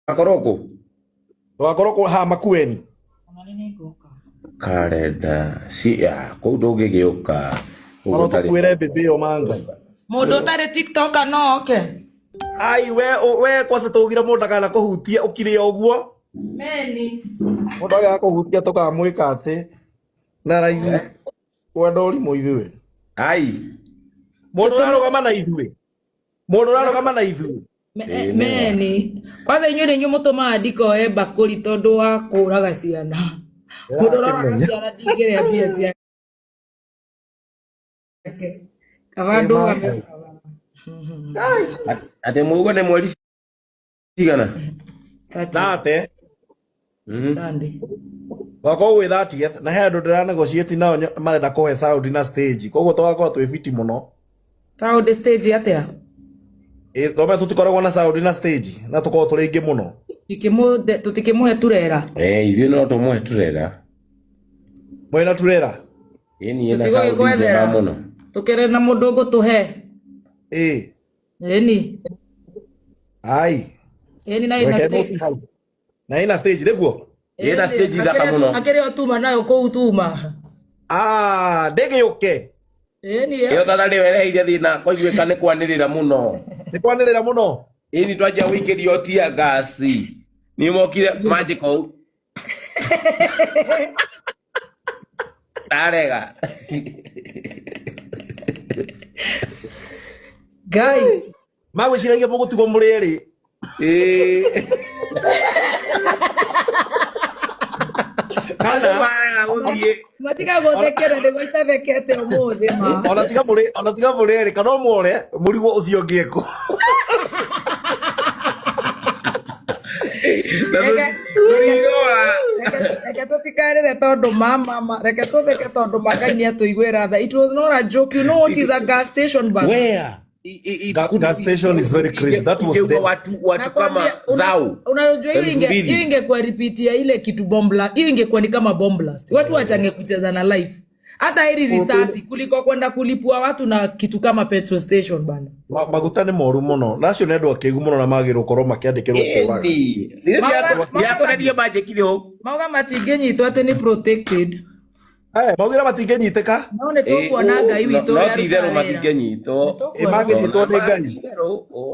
Akoroko. Akoroko ha Makueni. Karenda. Si ya kou ndũngĩgĩũka. Aro tukwire bebe o manga. Mũndũ ũtarĩ TikTok no oke. Ai we kwase tũgire mũndũ akana kũhutia ũkire ũguo. Meni. Mũndũ agaka kũhutia tũkamwĩka atĩ. Na raithi. Kwenda ũrimũ ithuĩ. Ai. Mũndũ ararũgama na ithuĩ. Mũndũ ararũgama na ithuĩ. Meni. Kwanza inyuĩ nĩ inyuĩ mũtũmaga ndikoe bakũri tondũ wa kũraga ciana. Mũndũ ũroraga ciana ndingĩrĩa mbia ciake. Kavando ate mugo ne mweri cigana tate Sunday wako we 30th na he andu ndira negotiate nao marenda kuhe Saudi na stage koguo twakorwo twi fiti muno Saudi stage atia Roma tutikoragwo na Saudi na stage na tukorwo turi ingi muno tutikimuhe turera ithuĩ no tumuhe turera mwena turera ni na Saudi njema muno tukere na mundu ngutuhe eni ai eni na ina stage na ina stage niguo ina stage thaka muno akere otuma nayo ko utuma ndege yuke eni yo tata ni wereire thina koiguika ni kwanirira muno eni twanjia wikirio tia gasi ni mokire magical tarega Guy magwiciragia mugutigwo muri eri kana guthie matiga guthekera ni gũitathekete ũmũthĩ ma ona tiga muri eri kana muore murigo ucio ngieko reke tũtikarĩre tondũ mama reke tũtheke tondũ Ngai nĩatũiguĩra tha. It was not a joke. You know what is a gas station bana? Where? Gas station is very crazy. That was the watu kama thau. Unajua hiyo ingekuwa repeat ya ile kitu bomb blast. Hiyo ingekuwa ni kama bomb blast. Watu wachange kucheza na life. Hata hili risasi kuliko kwenda kulipua watu na kitu kama petrol station bana. Maguta ni moru muno. Nacio nendo akegu muno na magiro korwo makiandikirwo kuraga. Yako ndio majekithio. Mauga matingenyitwo ate ni protected. Maugira matingenyiteka. None tukuona Ngai witũ no tithero matingenyitwo. Magenyitwo ni Ngai.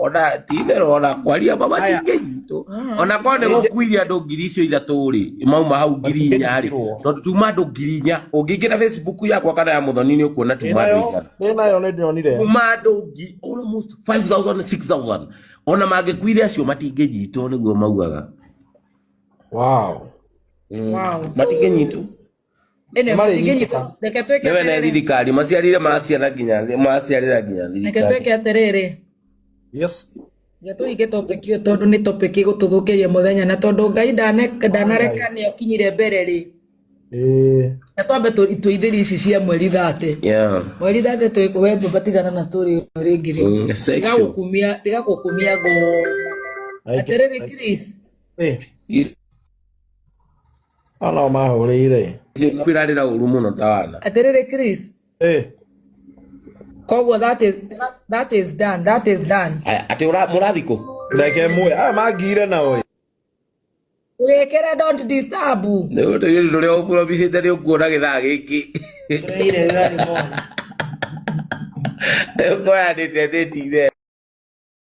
Ona tithero ona kwaria baba matingenyitwo. Ona kone gũkuire andũ ngiri icio ithatũ ri mauma hau ngiri inya ri. Tondu tuma andũ ngiri inya ũngĩingĩra Facebook yakwa kana ya Muthoni ni ũkuona tuma andũ inya. Nayo nĩ ndionire. Tuma andũ almost 5,000 6,000. Ona mangĩkuire acio matingenyitwo nĩguo maugaga. Wow. Matingenyitwo. Ene matingenyitwo. Reke tweke aterere. Newe thirikari maciarire maciara nginya maciarira nginya thirikari. Reke tweke aterere. Yes. Gatuige topic iyo tondu ni topic igututhukiria muthenya na tondu Ngai ndanareka ni akinyire mbere ri. Atwambe tuithiri ici cia mweri 30. Mweri 30 twikuwembe batigana na story ringi ri. Tiga gukumia go. Aterere Chris. Ana mahurire. Kwirarira uru muno tawana. Aterere Chris. Koguo that is done. That is done. Ati murathiko. Reke mwe magire na we. Wekera don't disturb. Ndio ndio ukuro bisite ndio kuona githaa giki. Ile ile mona. Ngoya ndete ndete.